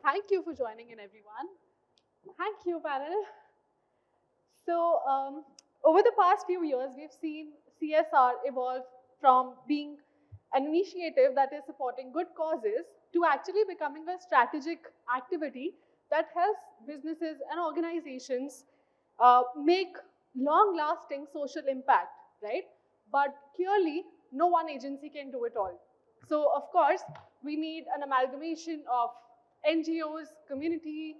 Thank you for joining in, everyone. Thank you, panel. So, over the past few years, we've seen CSR evolve from being an initiative that is supporting good causes to actually becoming a strategic activity that helps businesses and organizations make long lasting social impact, right? But clearly, no one agency can do it all. So, of course, we need an amalgamation of NGOs, community,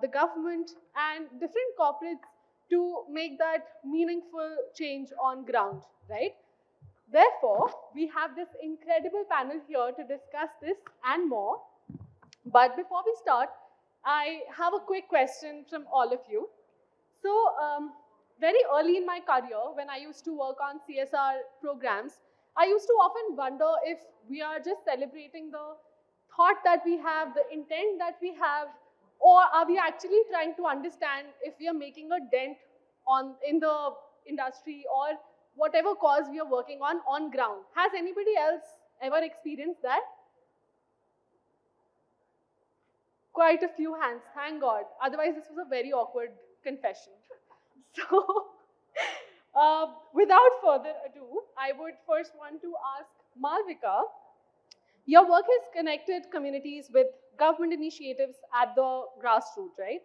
the government, and different corporates to make that meaningful change on ground, right? Therefore, we have this incredible panel here to discuss this and more. But before we start, I have a quick question from all of you. So, very early in my career, when I used to work on CSR programs, I used to often wonder if we are just celebrating the thought that we have, the intent that we have, or are we actually trying to understand if we are making a dent in the industry or whatever cause we are working on ground. Has anybody else ever experienced that? Quite a few hands, thank God. Otherwise, this was a very awkward confession. So, without further ado, I would first want to ask Malvika. Your work has connected communities with government initiatives at the grassroots, right?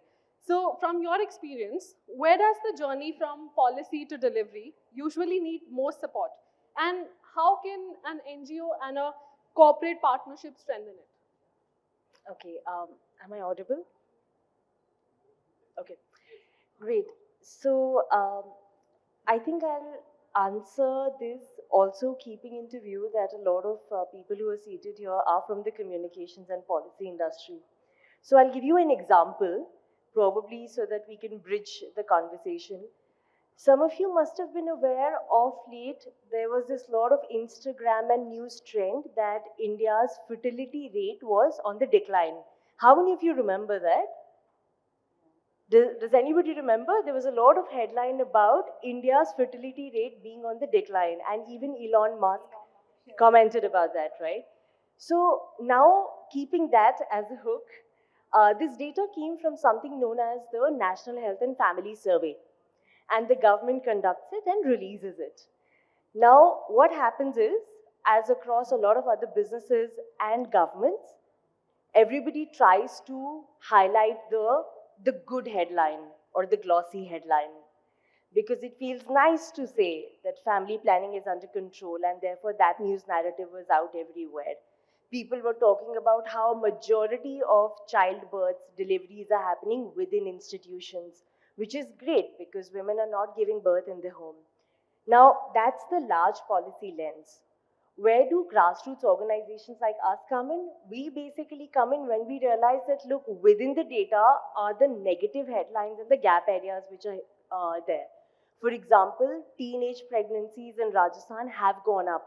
So, from your experience, where does the journey from policy to delivery usually need more support? And how can an NGO and a corporate partnership strengthen it? Okay, am I audible? Okay, great. So, I think I'll answer this also keeping into view that a lot of people who are seated here are from the communications and policy industry. So I'll give you an example, probably so that we can bridge the conversation. Some of you must have been aware of late, there was this lot of Instagram and news trend that India's fertility rate was on the decline. How many of you remember that? Does anybody remember? There was a lot of headline about India's fertility rate being on the decline, and even Elon Musk commented about that, right? So now, keeping that as a hook, this data came from something known as the National Health and Family Survey, and the government conducts it and releases it. Now, what happens is, as across a lot of other businesses and governments, everybody tries to highlight the good headline or the glossy headline because it feels nice to say that family planning is under control, and therefore that news narrative was out everywhere. People were talking about how majority of childbirths, deliveries are happening within institutions, which is great because women are not giving birth in the home. Now, that's the large policy lens. Where do grassroots organizations like us come in? We basically come in when we realize that, look, within the data are the negative headlines and the gap areas which are there. For example, teenage pregnancies in Rajasthan have gone up.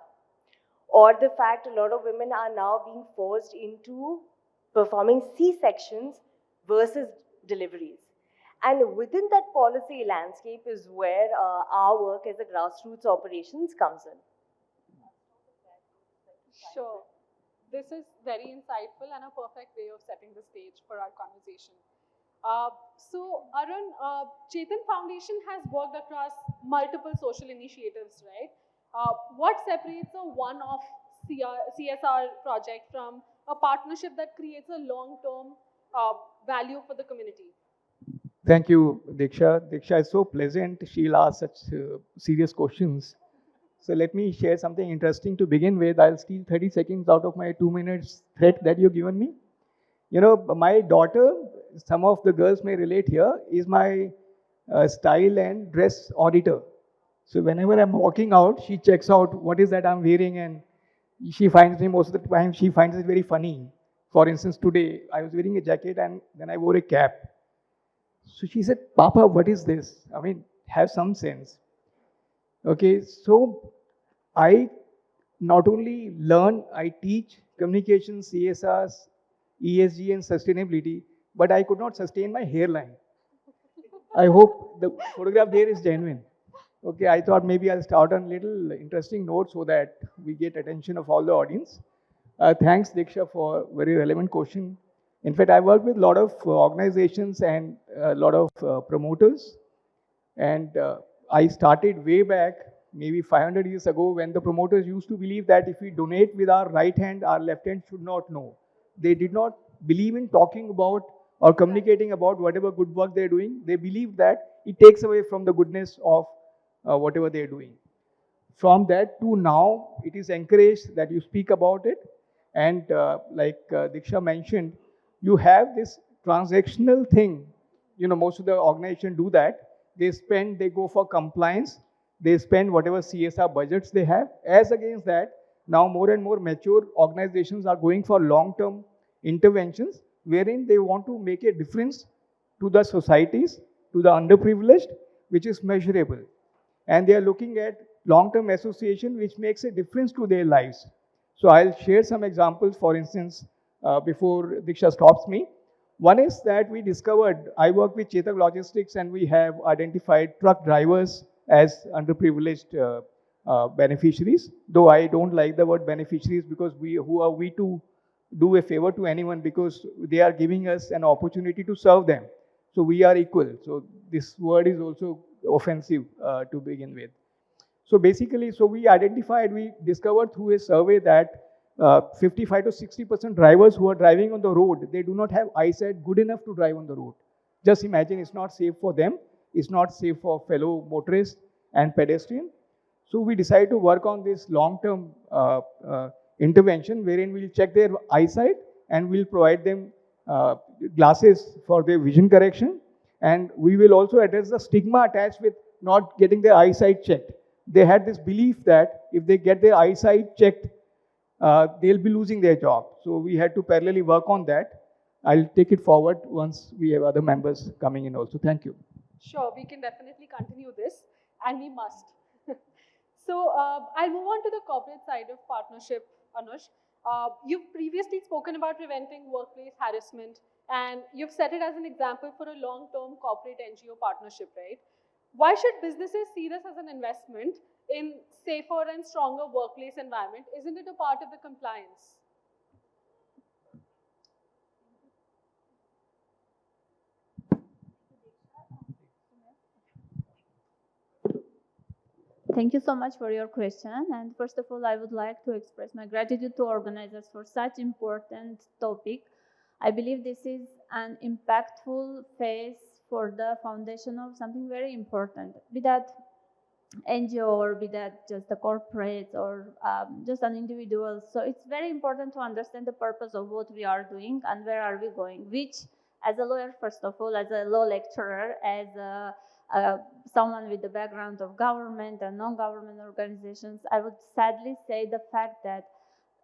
Or the fact a lot of women are now being forced into performing C-sections versus deliveries. And within that policy landscape is where our work as a grassroots operations comes in. Sure. This is very insightful and a perfect way of setting the stage for our conversation. So, Arun, Chetan Foundation has worked across multiple social initiatives, right? What separates a one-off CSR project from a partnership that creates a long-term value for the community? Thank you, Diksha. Diksha is so pleasant. She'll ask such serious questions. So let me share something interesting to begin with. I'll steal 30 seconds out of my 2 minutes threat that you've given me. You know, my daughter, some of the girls may relate here, is my style and dress auditor. So whenever I'm walking out, she checks out what is that I'm wearing, and she finds me most of the time, she finds it very funny. For instance, today I was wearing a jacket and then I wore a cap. So she said, Papa, what is this? I mean, have some sense. Okay, so I not only learn, I teach communication, CSRs, ESG and sustainability, but I could not sustain my hairline. I hope the photograph there is genuine. Okay, I thought maybe I'll start on a little interesting note so that we get attention of all the audience. Thanks, Diksha, for very relevant question. In fact, I work with a lot of organizations and a lot of promoters. And I started way back, maybe 500 years ago, when the promoters used to believe that if we donate with our right hand, our left hand should not know. They did not believe in talking about or communicating about whatever good work they're doing. They believed that it takes away from the goodness of whatever they're doing. From that to now, it is encouraged that you speak about it. And like Diksha mentioned, you have this transactional thing. You know, most of the organizations do that. They go for compliance, they spend whatever CSR budgets they have. As against that, now more and more mature organizations are going for long-term interventions wherein they want to make a difference to the societies, to the underprivileged, which is measurable. And they are looking at long-term association which makes a difference to their lives. So I'll share some examples, for instance, before Diksha stops me. One is that we discovered, I work with Chetak Logistics, and we have identified truck drivers as underprivileged beneficiaries, though I don't like the word beneficiaries, because who are we to do a favor to anyone, because they are giving us an opportunity to serve them. So we are equal. So this word is also offensive to begin with. So basically, we discovered through a survey that 55 to 60% drivers who are driving on the road, they do not have eyesight good enough to drive on the road. Just imagine, it's not safe for them, it's not safe for fellow motorists and pedestrians. So we decided to work on this long-term intervention wherein we'll check their eyesight and we'll provide them glasses for their vision correction. And we will also address the stigma attached with not getting their eyesight checked. They had this belief that if they get their eyesight checked, they'll be losing their job. So we had to parallelly work on that. I'll take it forward once we have other members coming in also. Thank you. Sure, we can definitely continue this, and we must. So I'll move on to the corporate side of partnership, Anush. You've previously spoken about preventing workplace harassment, and you've set it as an example for a long-term corporate NGO partnership, right? Why should businesses see this as an investment in safer and stronger workplace environment? Isn't it a part of the compliance? Thank you so much for your question. And first of all, I would like to express my gratitude to organizers for such important topic. I believe this is an impactful phase for the foundation of something very important, be that NGO or be that just a corporate or just an individual. So it's very important to understand the purpose of what we are doing and where are we going, which as a lawyer, first of all, as a law lecturer, as someone with the background of government and non-government organizations, I would sadly say the fact that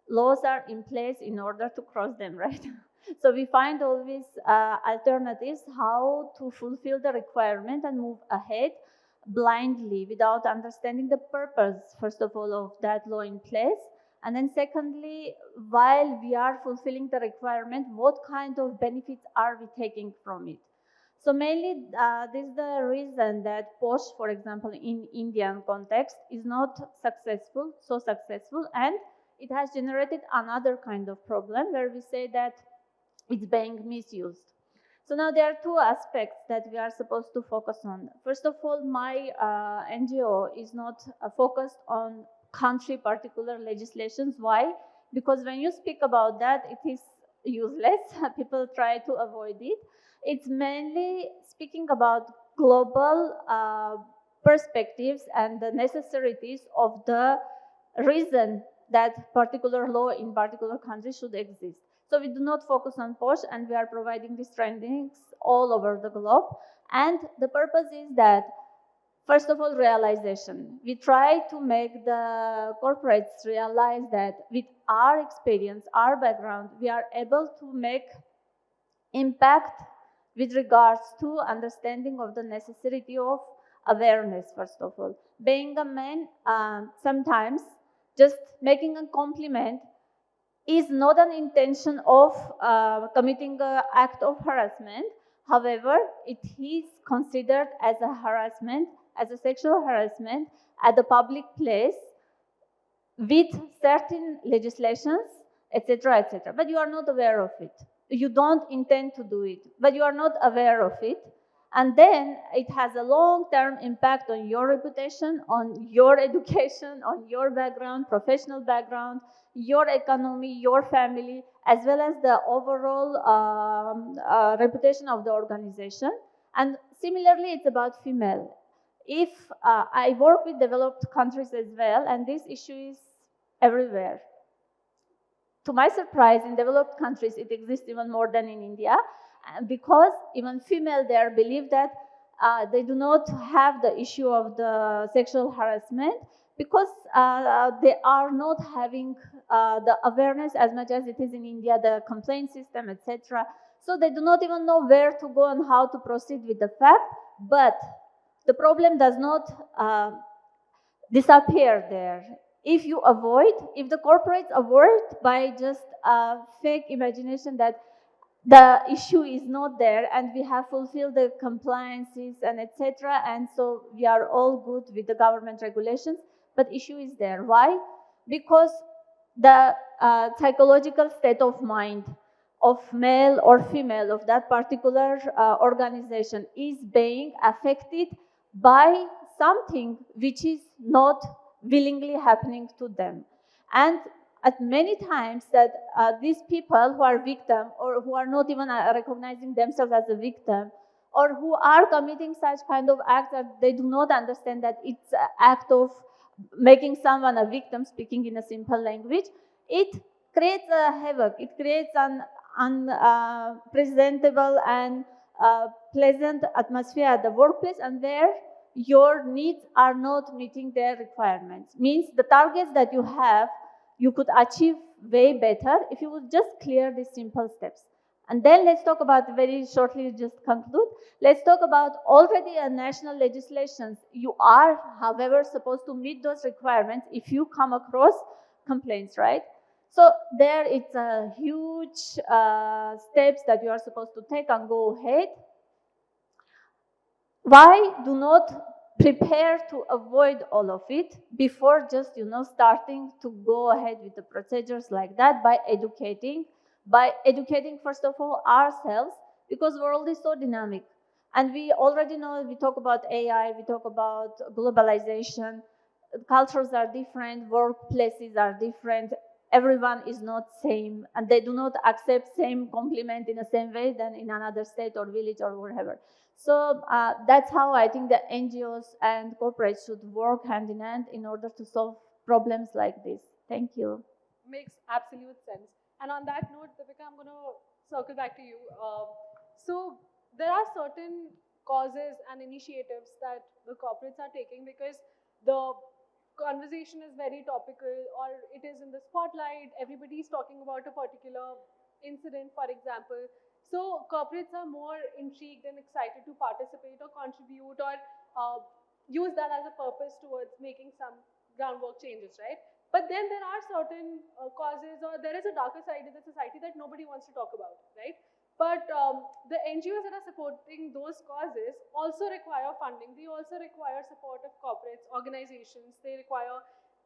laws are in place in order to cross them, right? So we find always alternatives how to fulfill the requirement and move ahead blindly without understanding the purpose, first of all, of that law in place. And then secondly, while we are fulfilling the requirement, what kind of benefits are we taking from it? So mainly, this is the reason that POSH, for example, in Indian context, is not so successful, and it has generated another kind of problem where we say that it's being misused. So now there are two aspects that we are supposed to focus on. First of all, my NGO is not focused on country particular legislations. Why? Because when you speak about that, it is useless. People try to avoid it. It's mainly speaking about global perspectives and the necessities of the reason that particular law in particular country should exist. So we do not focus on POSH, and we are providing these trainings all over the globe. And the purpose is that, first of all, realization. We try to make the corporates realize that with our experience, our background, we are able to make impact with regards to understanding of the necessity of awareness, first of all. Being a man, sometimes just making a compliment is not an intention of committing an act of harassment. However, it is considered as a harassment, as a sexual harassment at the public place with certain legislations, etc., etc. But you are not aware of it. you don't intend to do it, but you are not aware of it. And then it has a long-term impact on your reputation, on your education, on your background, professional background, your economy, your family, as well as the overall reputation of the organization. And similarly, it's about female. If I work with developed countries as well, and this issue is everywhere. To my surprise, in developed countries, it exists even more than in India, because even female there believe that they do not have the issue of the sexual harassment, because they are not having the awareness as much as it is in India, the complaint system, etc. So they do not even know where to go and how to proceed with the fact, but the problem does not disappear there. If you avoid, if the corporates avoid by just a fake imagination that the issue is not there and we have fulfilled the compliances and etc., and so we are all good with the government regulations, but issue is there. Why? Because the psychological state of mind of male or female of that particular organization is being affected by something which is not willingly happening to them. And at many times that these people who are victim, or who are not even recognizing themselves as a victim, or who are committing such kind of acts that they do not understand that it's an act of making someone a victim, speaking in a simple language, it creates a havoc, it creates an unpresentable and pleasant atmosphere at the workplace, and where your needs are not meeting their requirements. Means the targets that you have, you could achieve way better if you would just clear these simple steps. And then let's talk about, very shortly, just conclude, let's talk about already a national legislations. You are, however, supposed to meet those requirements if you come across complaints, right? So there it's a huge steps that you are supposed to take and go ahead. Why do not prepare to avoid all of it before just, starting to go ahead with the procedures like that, by educating first of all ourselves, because the world is so dynamic. And we already know, we talk about AI, we talk about globalization, cultures are different, workplaces are different, everyone is not same, and they do not accept same compliment in the same way than in another state or village or wherever. So that's how I think the NGOs and corporates should work hand in hand in order to solve problems like this. Thank you. Makes absolute sense. And on that note, Deepika, I'm going to circle back to you. So there are certain causes and initiatives that the corporates are taking because the conversation is very topical, or it is in the spotlight. Everybody's talking about a particular incident, for example. So corporates are more intrigued and excited to participate or contribute, or use that as a purpose towards making some groundwork changes, right? But then there are certain causes, or there is a darker side of the society that nobody wants to talk about, right? But the NGOs that are supporting those causes also require funding. They also require support of corporates, organizations. They require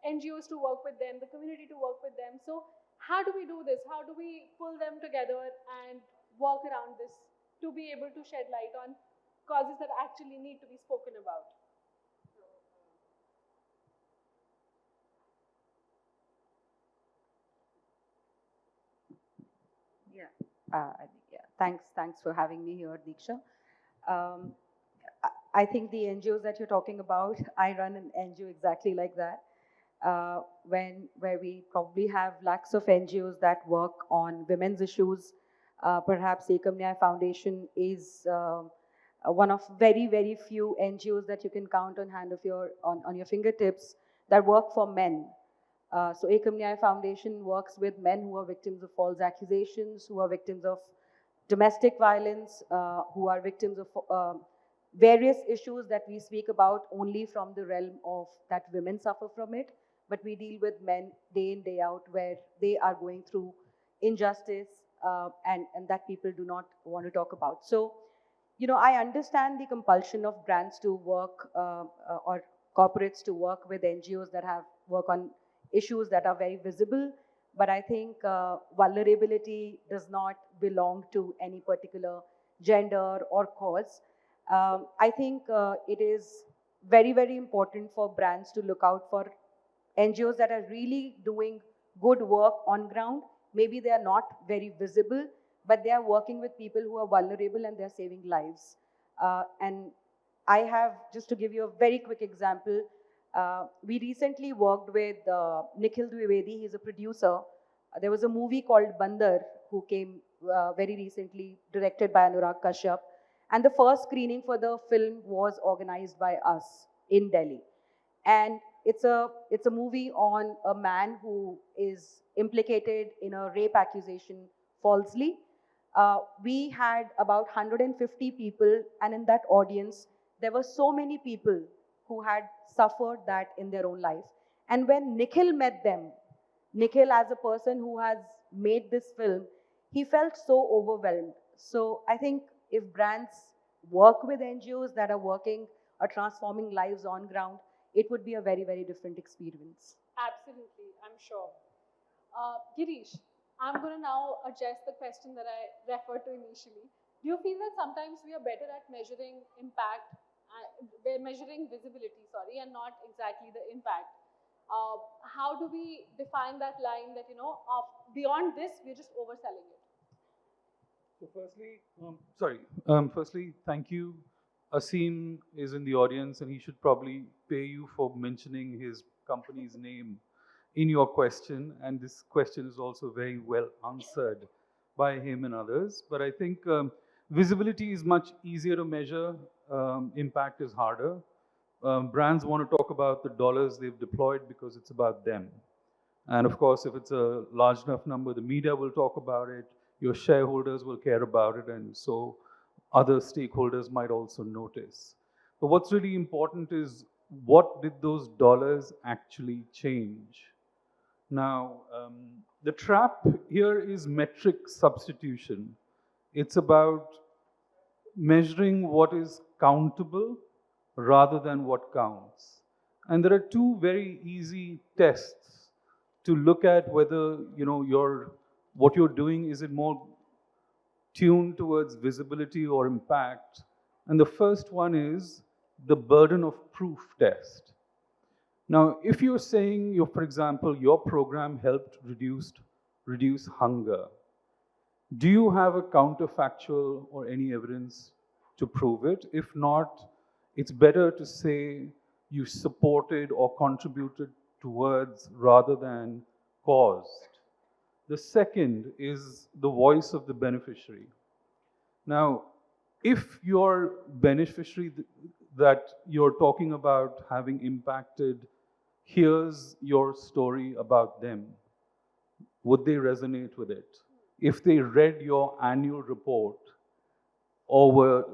NGOs to work with them, the community to work with them. So how do we do this? How do we pull them together and work around this to be able to shed light on causes that actually need to be spoken about? Yeah. Thanks for having me here, Diksha. Um, I think the NGOs that you're talking about, I run an NGO exactly like that, where we probably have lakhs of NGOs that work on women's issues. Perhaps Ekam Nyay Foundation is one of very, very few NGOs that you can count on your fingertips that work for men. So Ekam Nyay Foundation works with men who are victims of false accusations, who are victims of domestic violence, who are victims of various issues that we speak about only from the realm of that women suffer from it, but we deal with men day in, day out, where they are going through injustice, and that people do not want to talk about. So, I understand the compulsion of brands to work, or corporates to work with NGOs that have work on issues that are very visible. but I think vulnerability does not belong to any particular gender or cause. I think it is very, very important for brands to look out for NGOs that are really doing good work on ground. Maybe they are not very visible, but they are working with people who are vulnerable and they're saving lives. And I have, just to give you a very quick example, we recently worked with Nikhil Dwivedi, he's a producer. There was a movie called Bandar, who came very recently, directed by Anurag Kashyap. And the first screening for the film was organized by us in Delhi. And it's a movie on a man who is implicated in a rape accusation falsely. We had about 150 people, and in that audience, there were so many people who had suffered that in their own life. And when Nikhil met them, Nikhil, as a person who has made this film, he felt so overwhelmed. So I think if brands work with NGOs that are working or transforming lives on ground, it would be a very, very different experience. Absolutely, I'm sure. Girish, I'm going to now address the question that I referred to initially. Do you feel that sometimes we are better at measuring impact, we're measuring visibility, sorry, and not exactly the impact? How do we define that line that, beyond this, we're just overselling it? So firstly, thank you. Asim is in the audience and he should probably pay you for mentioning his company's name in your question. And this question is also very well answered by him and others. But I think visibility is much easier to measure. Impact is harder. Brands want to talk about the dollars they've deployed because it's about them. And of course, if it's a large enough number, the media will talk about it, your shareholders will care about it, and so other stakeholders might also notice. But what's really important is, what did those dollars actually change? Now, the trap here is metric substitution. It's about measuring what is countable rather than what counts. And there are two very easy tests to look at whether what you're doing, is it more tuned towards visibility or impact. And the first one is the burden of proof test. Now, if you're saying, for example, your program helped reduce hunger, do you have a counterfactual or any evidence to prove it? If not, it's better to say you supported or contributed towards rather than caused. The second is the voice of the beneficiary. Now, if your beneficiary that you're talking about having impacted hears your story about them, would they resonate with it? If they read your annual report, or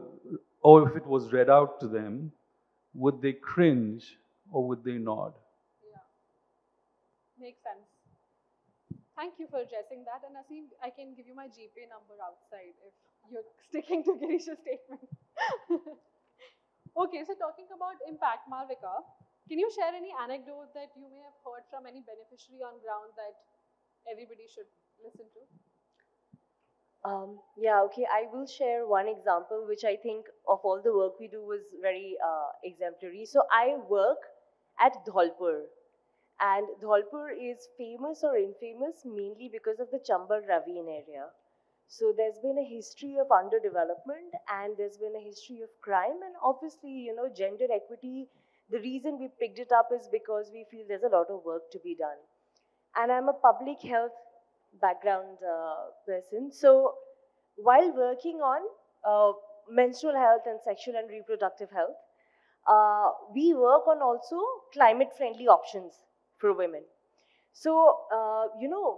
if it was read out to them, would they cringe or would they nod? Yeah, makes sense. Thank you for addressing that. And Asim, I can give you my GPay number outside if you're sticking to Girish's statement. Okay, so talking about impact, Malvika, can you share any anecdote that you may have heard from any beneficiary on ground that everybody should listen to? Yeah, okay, I will share one example which I think of all the work we do was very exemplary. So I work at Dholpur, and Dholpur is famous or infamous mainly because of the Chambal Ravine area. So there's been a history of underdevelopment and there's been a history of crime, and obviously, gender equity, the reason we picked it up is because we feel there's a lot of work to be done. And I'm a public health background person. So while working on menstrual health and sexual and reproductive health, we work on also climate-friendly options for women. So,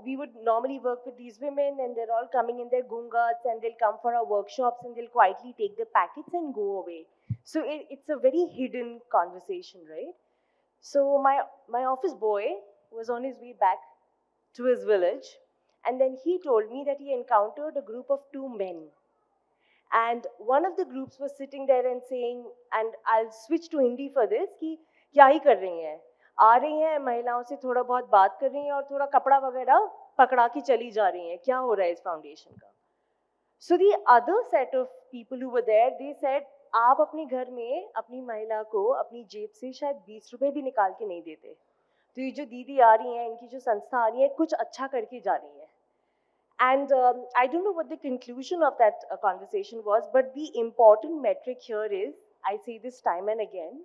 we would normally work with these women and they're all coming in their gungas and they'll come for our workshops and they'll quietly take the packets and go away. So it's a very hidden conversation, right? So my office boy was on his way back to his village, and then he told me that he encountered a group of two men. And one of the groups was sitting there and saying, and I'll switch to Hindi for this, कि क्या ही कर रही हैं, आ रही हैं महिलाओं से थोड़ा बहुत बात कर रही हैं और थोड़ा कपड़ा वगैरह पकड़ा के चली जा रही हैं, क्या हो रहा है इस फाउंडेशन का? So the other set of people who were there, they said, आप अपने घर में अपनी महिला को अपनी जेब से शायद 20 रुपए भी निकाल के नहीं देते, तो ये जो दीदी आ रही हैं, इनकी जो संस्था आ रही है, कुछ अच्छा करके जा रही है. And I don't know what the conclusion of that conversation was, but the important metric here is, I say this time and again,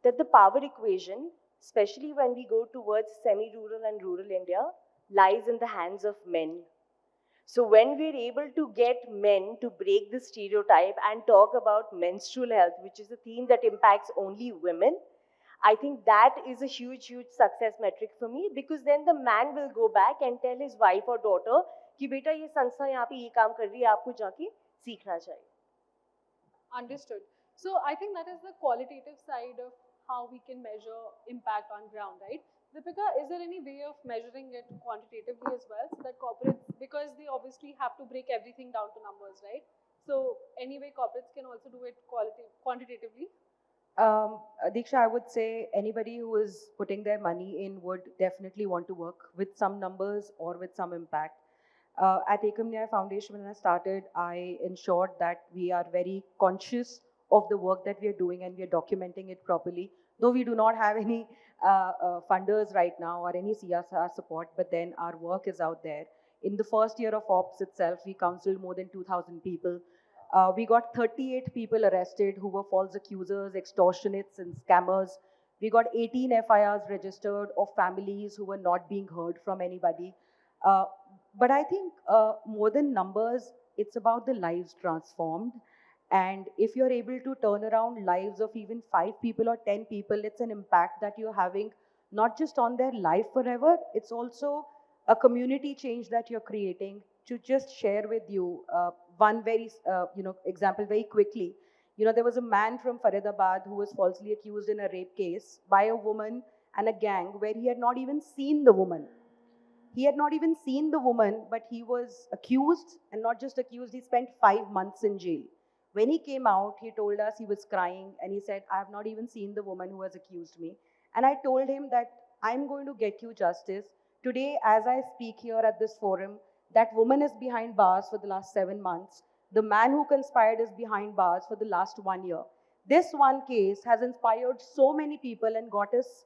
that the power equation, especially when we go towards semi-rural and rural India, lies in the hands of men. So when we're able to get men to break the stereotype and talk about menstrual health, which is a theme that impacts only women, I think that is a huge, huge success metric for me, because then the man will go back and tell his wife or daughter कि बेटा ये संस्था यहाँ पे ये काम कर रही है, आपको जाके सीखना चाहिए. Understood. So I think that is the qualitative side of how we can measure impact on ground, right? Deepika, is there any way of measuring it quantitatively as well, so that corporates, because they obviously have to break everything down to numbers, right? So anyway, corporates can also do it quantitatively? Diksha, I would say anybody who is putting their money in would definitely want to work with some numbers or with some impact. At Ekam Nyaya Foundation, when I started, I ensured that we are very conscious of the work that we are doing and we are documenting it properly. Though we do not have any funders right now or any CSR support, but then our work is out there. In the first year of ops itself, we counseled more than 2,000 people. We got 38 people arrested who were false accusers, extortionists, and scammers. We got 18 FIRs registered of families who were not being heard from anybody. But I think more than numbers, it's about the lives transformed. And if you're able to turn around lives of even 5 people or 10 people, it's an impact that you're having not just on their life forever, it's also a community change that you're creating. To just share with you one very example very quickly. There was a man from Faridabad who was falsely accused in a rape case by a woman and a gang where he had not even seen the woman. He had not even seen the woman, but he was accused, and not just accused, he spent 5 months in jail. When he came out, he told us he was crying and he said, I have not even seen the woman who has accused me. And I told him that I'm going to get you justice. Today, as I speak here at this forum, that woman is behind bars for the last 7 months. The man who conspired is behind bars for the last 1 year. This one case has inspired so many people and got us,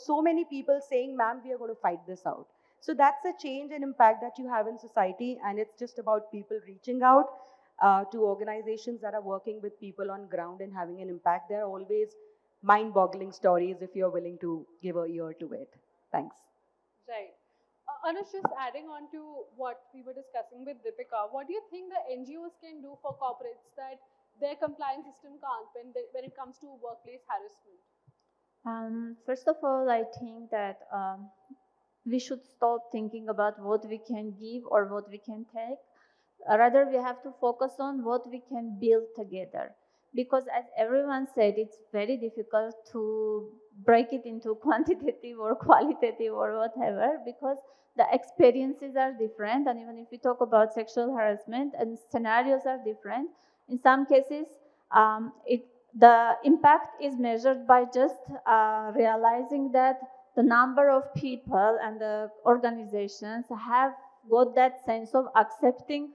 so many people saying, ma'am, we are going to fight this out. So that's a change and impact that you have in society, and it's just about people reaching out to organizations that are working with people on ground and having an impact. There are always mind-boggling stories if you're willing to give an ear to it. Thanks. Right. Anush, just adding on to what we were discussing with Deepika, what do you think the NGOs can do for corporates that their compliance system can't when it comes to workplace harassment? First of all, I think that we should stop thinking about what we can give or what we can take. Rather, we have to focus on what we can build together. Because as everyone said, it's very difficult to break it into quantitative or qualitative or whatever, because the experiences are different. And even if we talk about sexual harassment, and scenarios are different, in some cases, the impact is measured by just realizing that the number of people and the organizations have got that sense of accepting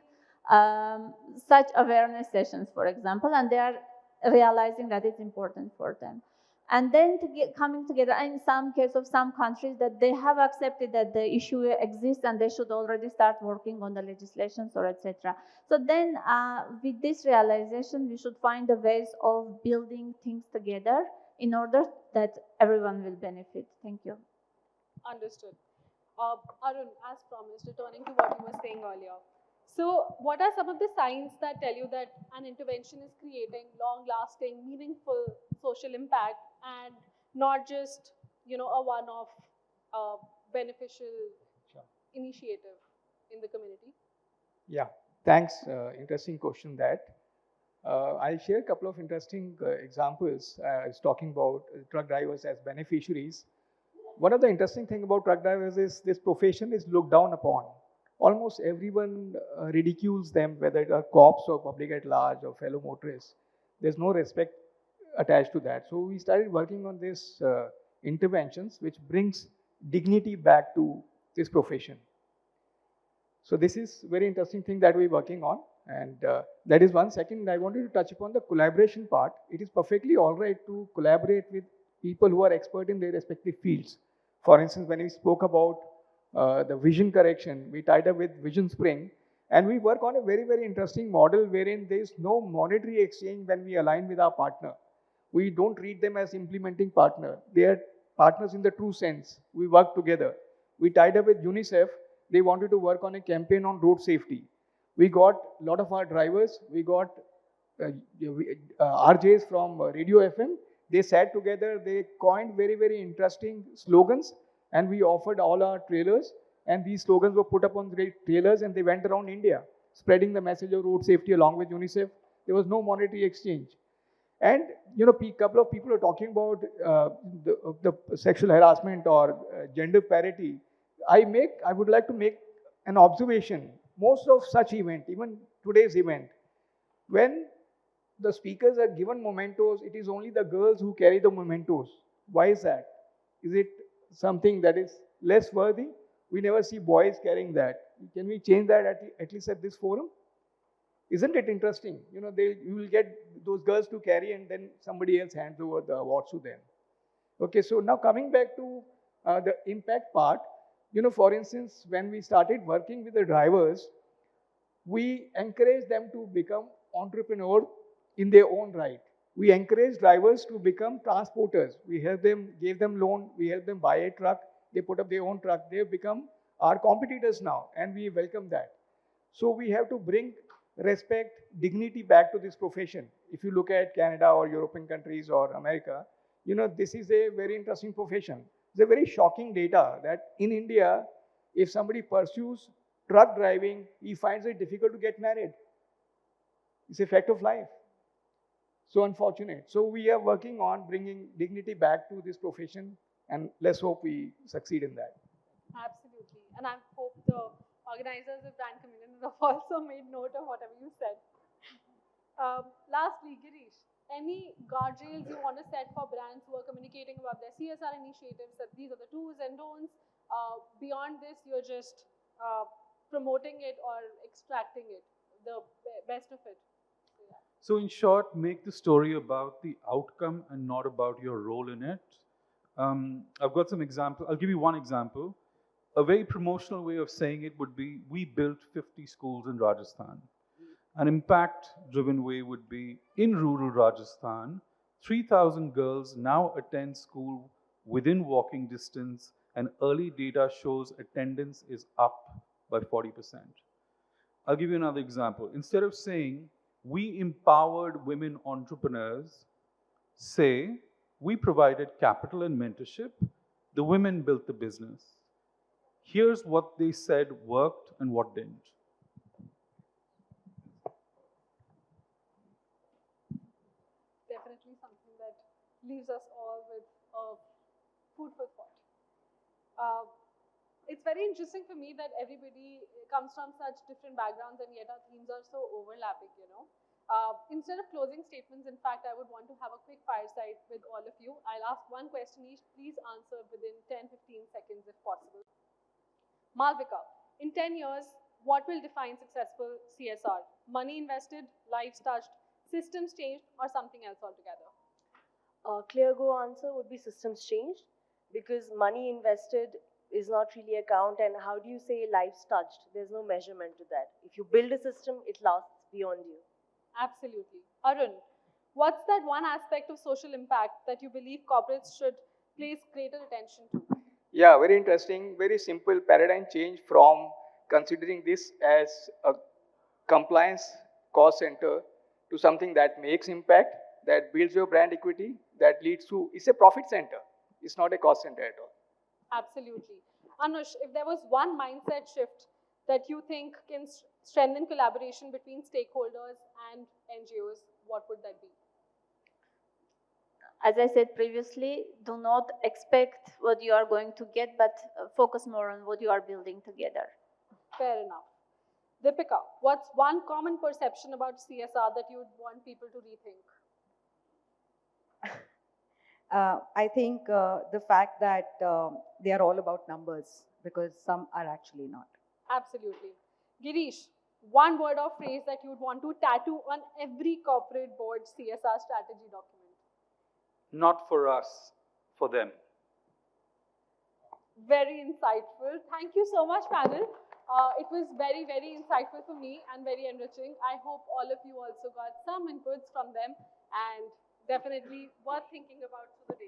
such awareness sessions, for example, and they are realizing that it's important for them. And then coming together, in some case of some countries, that they have accepted that the issue exists and they should already start working on the legislations or etc. So then with this realization, we should find the ways of building things together in order that everyone will benefit. Thank you. Understood. Arun, as promised, returning to what you were saying earlier. So, what are some of the signs that tell you that an intervention is creating long-lasting, meaningful social impact and not just, a one-off beneficial initiative in the community? Yeah, thanks. Interesting question that. I'll share a couple of interesting examples. I was talking about truck drivers as beneficiaries. One of the interesting things about truck drivers is this profession is looked down upon. Almost everyone ridicules them, whether it are cops or public at large or fellow motorists. There's no respect attached to that. So we started working on these interventions, which brings dignity back to this profession. So this is very interesting thing that we're working on, and that is one. Second, I wanted to touch upon the collaboration part. It is perfectly all right to collaborate with people who are expert in their respective fields. For instance, when we spoke about the vision correction, we tied up with Vision Spring, and we work on a very, very interesting model wherein there is no monetary exchange when we align with our partner. We don't treat them as implementing partner. They are partners in the true sense. We work together. We tied up with UNICEF. They wanted to work on a campaign on road safety. We got a lot of our drivers. We got RJs from Radio FM. They sat together. They coined very, very interesting slogans, and we offered all our trailers. And these slogans were put up on the trailers, and they went around India, spreading the message of road safety along with UNICEF. There was no monetary exchange. And a couple of people are talking about the sexual harassment or gender parity. I would like to make an observation. Most of such event, even today's event, when the speakers are given mementos, it is only the girls who carry the mementos. Why is that? Is it something that is less worthy? We never see boys carrying that. Can we change that at least at this forum? Isn't it interesting? You will get those girls to carry, and then somebody else hands over the awards to them. Okay, so now coming back to the impact part, for instance, when we started working with the drivers, we encourage them to become entrepreneurs in their own right. We encourage drivers to become transporters. We help them, gave them loan, we help them buy a truck, they put up their own truck, they've become our competitors now, and we welcome that. So we have to bring respect, dignity back to this profession. If you look at Canada or European countries or America, this is a very interesting profession. It's a very shocking data that in India, if somebody pursues truck driving, he finds it difficult to get married. It's a fact of life. So unfortunate. So we are working on bringing dignity back to this profession, and let's hope we succeed in that. Absolutely. And I hope the organizers of BrandCommunion have also made note of whatever you said. Lastly, Girish, any guardrails you want to set for brands who are communicating about their CSR initiatives, that these are the do's and don'ts? Beyond this, you're just promoting it or extracting it, the best of it. So in short, make the story about the outcome and not about your role in it. I've got some examples. I'll give you one example. A very promotional way of saying it would be, we built 50 schools in Rajasthan. An impact-driven way would be, in rural Rajasthan, 3,000 girls now attend school within walking distance, and early data shows attendance is up by 40%. I'll give you another example. Instead of saying, we empowered women entrepreneurs, say, we provided capital and mentorship, the women built the business. Here's what they said worked and what didn't. Definitely something that leaves us all with food for thought. It's very interesting for me that everybody comes from such different backgrounds, and yet our themes are so overlapping, Instead of closing statements, in fact, I would want to have a quick fireside with all of you. I'll ask one question each. Please answer within 10-15 seconds if possible. Malvika, in 10 years, what will define successful CSR? Money invested, lives touched, systems changed, or something else altogether? A clear go answer would be systems changed, because money invested is not really a count, and how do you say lives touched? There's no measurement to that. If you build a system, it lasts beyond you. Absolutely. Arun, what's that one aspect of social impact that you believe corporates should place greater attention to? Yeah, very interesting, very simple paradigm change from considering this as a compliance cost center to something that makes impact, that builds your brand equity, that leads to, it's a profit center. It's not a cost center at all. Absolutely. Anush, if there was one mindset shift that you think can strengthen collaboration between stakeholders and NGOs, what would that be? As I said previously, do not expect what you are going to get, but focus more on what you are building together. Fair enough. Deepika, what's one common perception about CSR that you would want people to rethink? I think the fact that they are all about numbers, because some are actually not. Absolutely. Girish, one word or phrase that you would want to tattoo on every corporate board CSR strategy document. Not for us, for them. Very insightful. Thank you so much, panel. It was very, very insightful for me and very enriching. I hope all of you also got some inputs from them and definitely worth thinking about through the